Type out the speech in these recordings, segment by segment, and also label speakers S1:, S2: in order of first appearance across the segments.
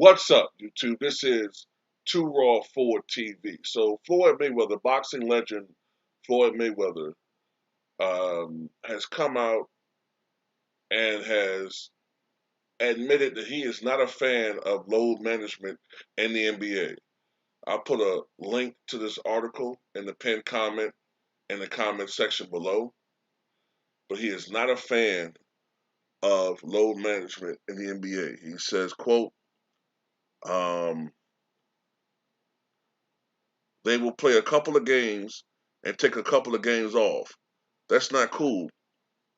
S1: What's up, YouTube? This is Two Raw Forward TV. So, Floyd Mayweather, boxing legend Floyd Mayweather, has come out and has admitted that he is not a fan of load management in the NBA. I'll put a link to this article in the pinned comment in the comment section below. But he is not a fan of load management in the NBA. He says, quote, um, they will play a couple of games and take a couple of games off. That's not cool.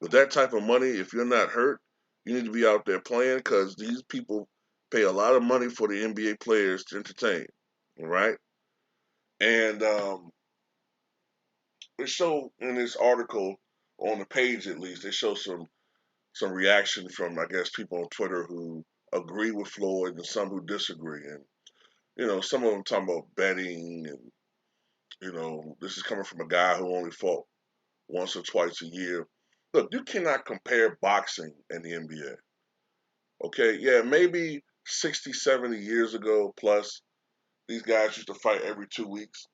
S1: With that type of money, if you're not hurt, you need to be out there playing because these people pay a lot of money for the NBA players to entertain. All right? And it showed in this article, on the page at least, it shows some reaction from, I guess, people on Twitter who agree with Floyd and some who disagree. And, some of them talking about betting and, this is coming from a guy who only fought once or twice a year. Look, you cannot compare boxing and the NBA. Okay, yeah, maybe 60, 70 years ago plus, these guys used to fight every 2 weeks,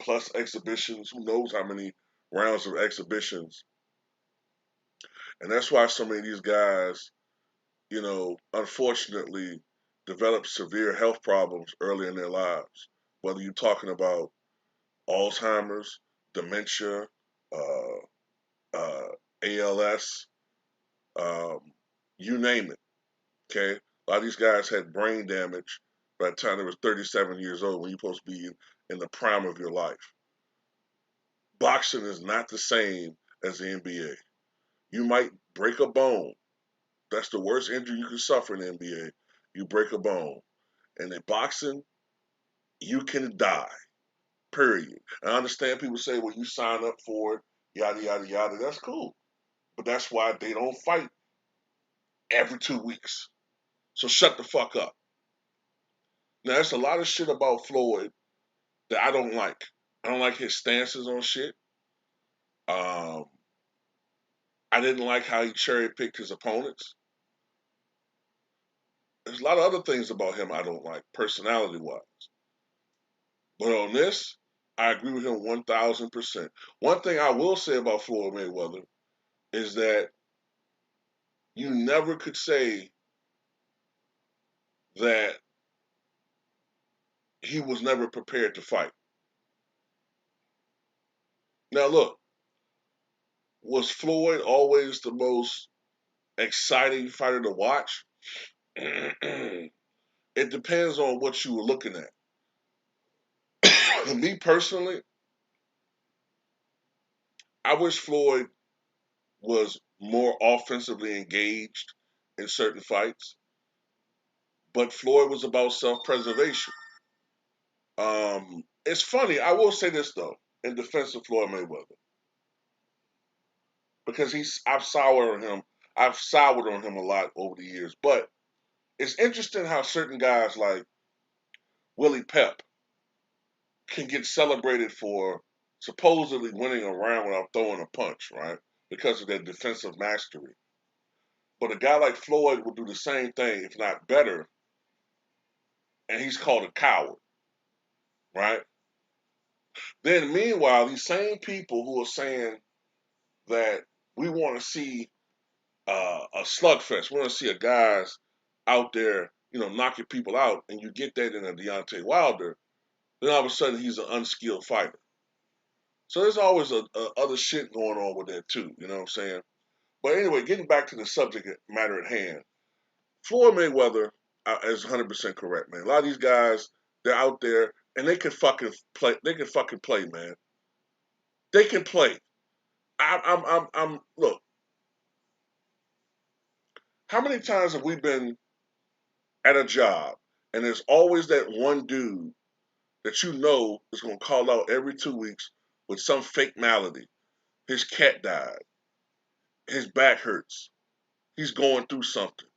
S1: plus exhibitions. Who knows how many rounds of exhibitions? And that's why so many of these guys, unfortunately, develop severe health problems early in their lives. Whether you're talking about Alzheimer's, dementia, uh, uh, ALS, um, you name it. Okay, a lot of these guys had brain damage by the time they were 37 years old when you're supposed to be in the prime of your life. Boxing is not the same as the NBA. You might break a bone. That's the worst injury you can suffer in the NBA. You break a bone. And in boxing, you can die. Period. I understand people say, well, you sign up for it, yada, yada, yada. That's cool. But that's why they don't fight every 2 weeks. So shut the fuck up. Now, there's a lot of shit about Floyd that I don't like. I don't like his stances on shit. Um, I didn't like how he cherry picked his opponents. There's a lot of other things about him I don't like, personality wise. But on this, I agree with him 1,000%. One thing I will say about Floyd Mayweather is that you never could say that he was never prepared to fight. Now, look, was Floyd always the most exciting fighter to watch? It depends on what you were looking at. Me personally, I wish Floyd was more offensively engaged in certain fights, but Floyd was about self-preservation. It's funny. I will say this though, in defense of Floyd Mayweather, because I've soured on him a lot over the years. But it's interesting how certain guys like Willie Pep can get celebrated for supposedly winning a round without throwing a punch, right? Because of their defensive mastery. But a guy like Floyd will do the same thing, if not better, and he's called a coward, right? Then meanwhile, these same people who are saying that we want to see a slugfest, we want to see a guys out there, knocking people out, and you get that in a Deontay Wilder, then all of a sudden he's an unskilled fighter. So there's always a other shit going on with that too, you know what I'm saying? But anyway, getting back to the subject matter at hand, Floyd Mayweather is 100% correct, man. A lot of these guys, they're out there and they can fucking play. They can fucking play, man. They can play. Look. How many times have we been at a job and there's always that one dude that you know is gonna call out every 2 weeks with some fake malady? His cat died. His back hurts. He's going through something.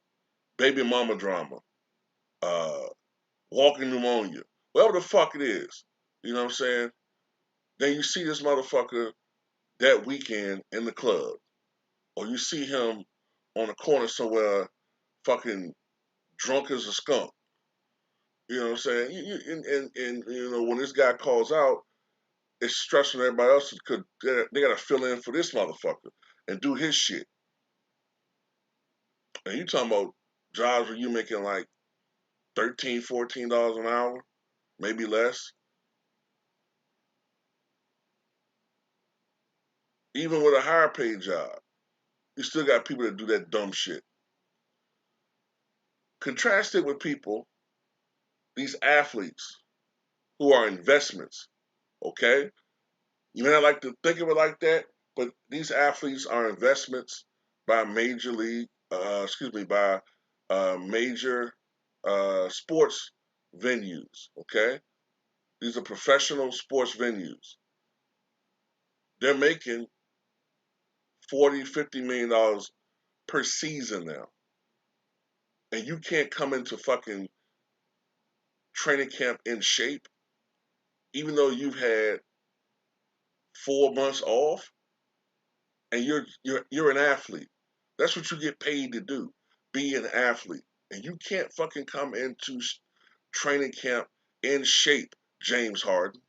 S1: Baby mama drama. Uh, walking pneumonia. Whatever the fuck it is. You know what I'm saying? Then you see this motherfucker that weekend in the club. Or you see him on a corner somewhere fucking drunk as a skunk. You know what I'm saying? And you know, when this guy calls out, it's stressing everybody else because they got to fill in for this motherfucker and do his shit. And you talking about jobs where you making like 13, $14 an hour, maybe less. Even with a higher paid job, you still got people that do that dumb shit. Contrast it with people, these athletes who are investments, okay? You may not like to think of it like that, but these athletes are investments by major league, by major sports venues, okay? These are professional sports venues. They're making 40, $50 million per season now. And you can't come into fucking training camp in shape, even though you've had 4 months off, and you're an athlete. That's what you get paid to do, be an athlete. And you can't fucking come into training camp in shape, James Harden.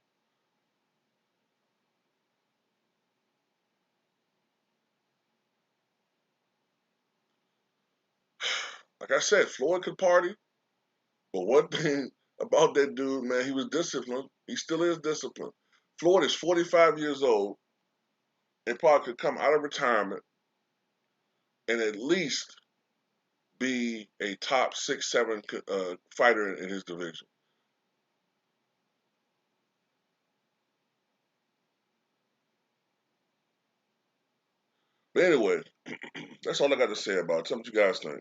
S1: Like I said, Floyd could party, but one thing about that dude, man, he was disciplined. He still is disciplined. Floyd is 45 years old and probably could come out of retirement and at least be a top 6, 7 fighter in his division. But anyway, that's all I got to say about it. Tell me what you guys think.